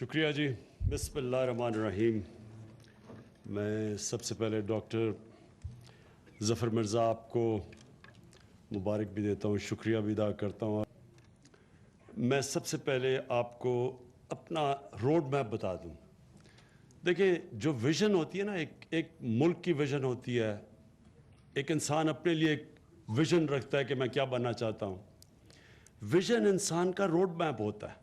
شکریہ جی. بسم اللہ الرحمن الرحیم. میں سب سے پہلے ڈاکٹر ظفر مرزا آپ کو مبارک بھی دیتا ہوں, شکریہ بھی ادا کرتا ہوں. میں سب سے پہلے آپ کو اپنا روڈ میپ بتا دوں. دیکھیں, جو ویژن ہوتی ہے نا, ایک ملک کی ویژن ہوتی ہے, ایک انسان اپنے لیے ایک ویژن رکھتا ہے کہ میں کیا بننا چاہتا ہوں. ویژن انسان کا روڈ میپ ہوتا ہے.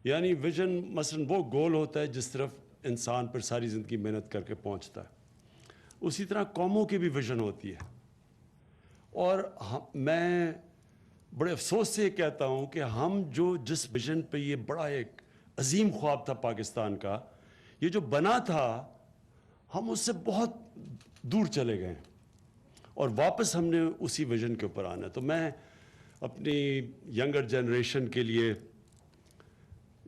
یعنی ویژن مثلاً وہ گول ہوتا ہے جس طرف انسان پر ساری زندگی محنت کر کے پہنچتا ہے. اسی طرح قوموں کی بھی ویژن ہوتی ہے. اور میں بڑے افسوس سے یہ کہتا ہوں کہ ہم جس ویژن پہ یہ بڑا ایک عظیم خواب تھا پاکستان کا, یہ جو بنا تھا, ہم اس سے بہت دور چلے گئے اور واپس ہم نے اسی ویژن کے اوپر آنا ہے. تو میں اپنی ینگر جنریشن کے لیے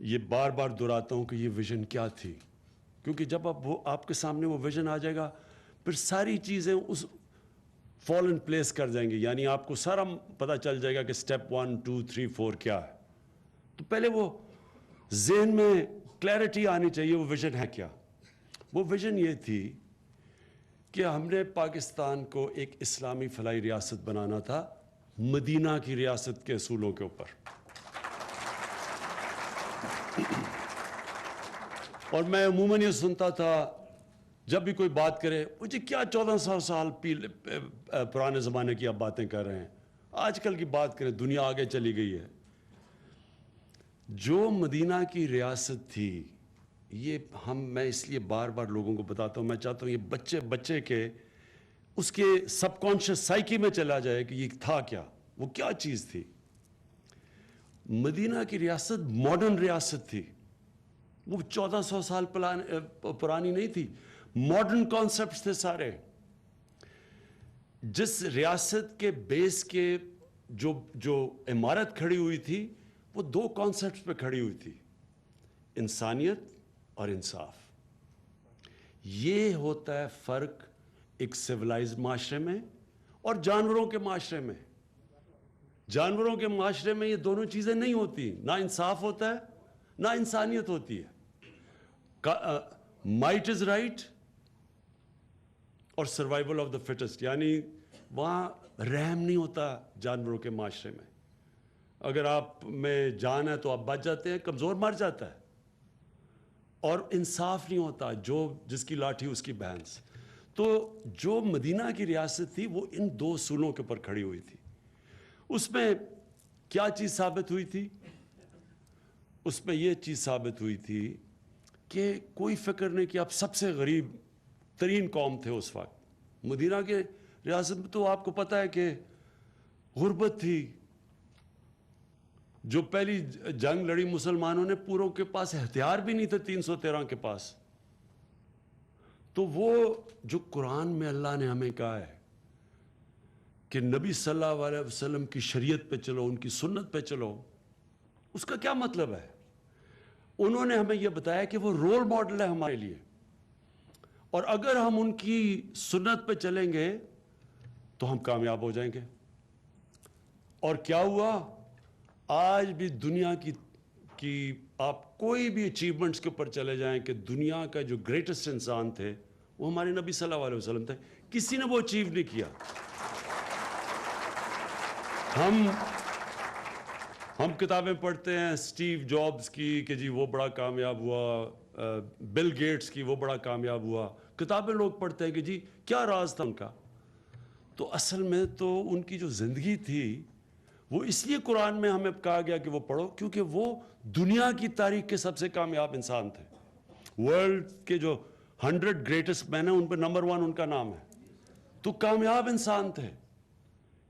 یہ بار بار دہراتا ہوں کہ یہ ویژن کیا تھی, کیونکہ جب آپ کے سامنے وہ ویژن آ جائے گا, پھر ساری چیزیں اس فال ان پلیس کر جائیں گی. یعنی آپ کو سارا پتہ چل جائے گا کہ سٹیپ 1 2 3 4 کیا ہے. تو پہلے وہ ذہن میں کلیئرٹی آنی چاہیے وہ ویژن ہے کیا. وہ ویژن یہ تھی کہ ہم نے پاکستان کو ایک اسلامی فلاحی ریاست بنانا تھا, مدینہ کی ریاست کے اصولوں کے اوپر. اور میں عموماً یہ سنتا تھا جب بھی کوئی بات کرے, مجھے کیا 1400 سال پرانے زمانے کی آپ باتیں کر رہے ہیں, آج کل کی بات کریں, دنیا آگے چلی گئی ہے. جو مدینہ کی ریاست تھی, یہ میں اس لیے بار بار لوگوں کو بتاتا ہوں, میں چاہتا ہوں یہ بچے کے اس کے سب کانشیس سائیکی میں چلا جائے کہ یہ تھا کیا, وہ کیا چیز تھی. مدینہ کی ریاست ماڈرن ریاست تھی. وہ 1400 سال پرانی نہیں تھی. ماڈرن کانسیپٹس تھے سارے. جس ریاست کے بیس کے جو عمارت کھڑی ہوئی تھی, وہ 2 کانسیپٹس پہ کھڑی ہوئی تھی, انسانیت اور انصاف. یہ ہوتا ہے فرق ایک سویلائزڈ معاشرے میں اور جانوروں کے معاشرے میں. جانوروں کے معاشرے میں یہ دونوں چیزیں نہیں ہوتی, نہ انصاف ہوتا ہے نہ انسانیت ہوتی ہے. مائٹ از رائٹ اور سروائیول آف دا فٹسٹ, یعنی وہاں رحم نہیں ہوتا جانوروں کے معاشرے میں. اگر آپ میں جان ہے تو آپ بچ جاتے ہیں, کمزور مر جاتا ہے. اور انصاف نہیں ہوتا, جس کی لاٹھی اس کی بھینس. تو جو مدینہ کی ریاست تھی وہ ان 2 اصولوں کے اوپر کھڑی ہوئی تھی. اس میں کیا چیز ثابت ہوئی تھی؟ اس میں یہ چیز ثابت ہوئی تھی کہ کوئی فکر نہیں کہ آپ سب سے غریب ترین قوم تھے اس وقت. مدینہ کے ریاست میں تو آپ کو پتہ ہے کہ غربت تھی. جو پہلی جنگ لڑی مسلمانوں نے, پوروں کے پاس ہتھیار بھی نہیں تھے 313 کے پاس. تو وہ جو قرآن میں اللہ نے ہمیں کہا ہے کہ نبی صلی اللہ علیہ وسلم کی شریعت پہ چلو, ان کی سنت پہ چلو, اس کا کیا مطلب ہے؟ انہوں نے ہمیں یہ بتایا کہ وہ رول ماڈل ہے ہمارے لیے, اور اگر ہم ان کی سنت پہ چلیں گے تو ہم کامیاب ہو جائیں گے. اور کیا ہوا؟ آج بھی دنیا کی آپ کوئی بھی اچیومنٹس کے اوپر چلے جائیں کہ دنیا کا جو گریٹسٹ انسان تھے وہ ہمارے نبی صلی اللہ علیہ وسلم تھے. کسی نے وہ اچیو نہیں کیا. ہم کتابیں پڑھتے ہیں سٹیو جابز کی کہ جی وہ بڑا کامیاب ہوا, بل گیٹس کی وہ بڑا کامیاب ہوا. کتابیں لوگ پڑھتے ہیں کہ جی کیا راز تھا ان کا. تو اصل میں تو ان کی جو زندگی تھی وہ اس لیے قرآن میں ہمیں کہا گیا کہ وہ پڑھو, کیونکہ وہ دنیا کی تاریخ کے سب سے کامیاب انسان تھے. ورلڈ کے جو 100 گریٹسٹ مین ہیں ان پہ نمبر 1 ان کا نام ہے. تو کامیاب انسان تھے,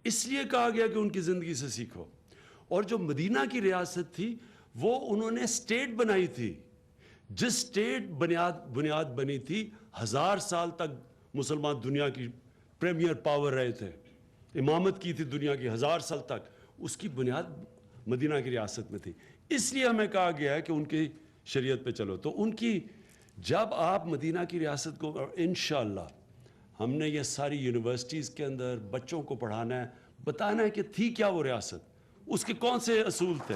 اس لیے کہا گیا کہ ان کی زندگی سے سیکھو. اور جو مدینہ کی ریاست تھی وہ انہوں نے اسٹیٹ بنائی تھی. جس اسٹیٹ بنیاد بنی تھی, 1000 سال تک مسلمان دنیا کی پریمیئر پاور رہے تھے, امامت کی تھی دنیا کی 1000 سال تک. اس کی بنیاد مدینہ کی ریاست میں تھی. اس لیے ہمیں کہا گیا ہے کہ ان کی شریعت پہ چلو. تو ان کی جب آپ مدینہ کی ریاست کو, انشاءاللہ ہم نے یہ ساری یونیورسٹیز کے اندر بچوں کو پڑھانا ہے, بتانا ہے کہ تھی کیا وہ ریاست, اس کے کون سے اصول تھے.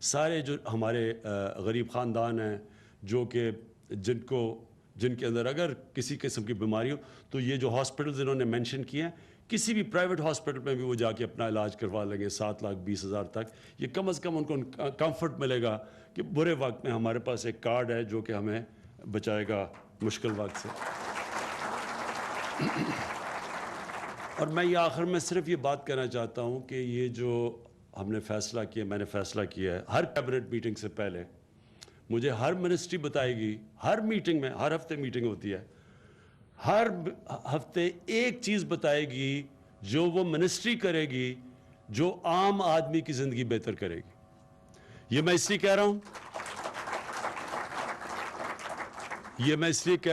سارے جو ہمارے غریب خاندان ہیں جو کہ جن کے اندر اگر کسی قسم کی بیماری ہو تو یہ جو ہاسپٹلز انہوں نے مینشن کیے ہیں کسی بھی پرائیویٹ ہاسپٹل میں بھی وہ جا کے اپنا علاج کروا لیں گے 7,20,000 تک. یہ کم از کم ان کو کمفرٹ ملے گا کہ برے وقت میں ہمارے پاس ایک کارڈ ہے جو کہ ہمیں بچائے گا مشکل وقت سے. اور میں یہ آخر میں صرف یہ بات کہنا چاہتا ہوں کہ یہ جو ہم نے فیصلہ کیا میں نے فیصلہ کیا ہے ہر کیبنٹ میٹنگ سے پہلے مجھے ہر منسٹری بتائے گی ہر میٹنگ میں ہر ہفتے میٹنگ ہوتی ہے ہر ہفتے ایک چیز بتائے گی جو وہ منسٹری کرے گی جو عام آدمی کی زندگی بہتر کرے گی. یہ میں اس لیے کہہ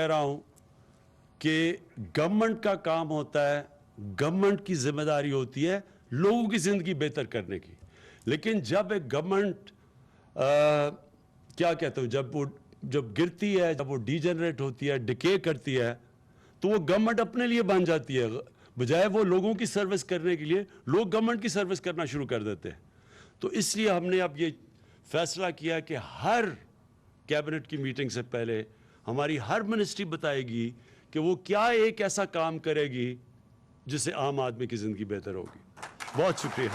رہا ہوں کہ گورنمنٹ کا کام ہوتا ہے گورنمنٹ کی ذمہ داری ہوتی ہے لوگوں کی زندگی بہتر کرنے کی. لیکن جب ایک گورنمنٹ کیا کہتا ہوں جب گرتی ہے جب وہ ڈی جنریٹ ہوتی ہے ڈکے کرتی ہے تو وہ گورنمنٹ اپنے لیے بن جاتی ہے بجائے وہ لوگوں کی سروس کرنے کے لیے لوگ گورنمنٹ کی سروس کرنا شروع کر دیتے ہیں. تو اس لیے ہم نے اب یہ فیصلہ کیا کہ ہر کیبنٹ کی میٹنگ سے پہلے ہماری ہر منسٹری بتائے گی کہ وہ کیا ایک ایسا کام کرے گی جس سے عام آدمی کی زندگی بہتر ہوگی. بہت شکریہ.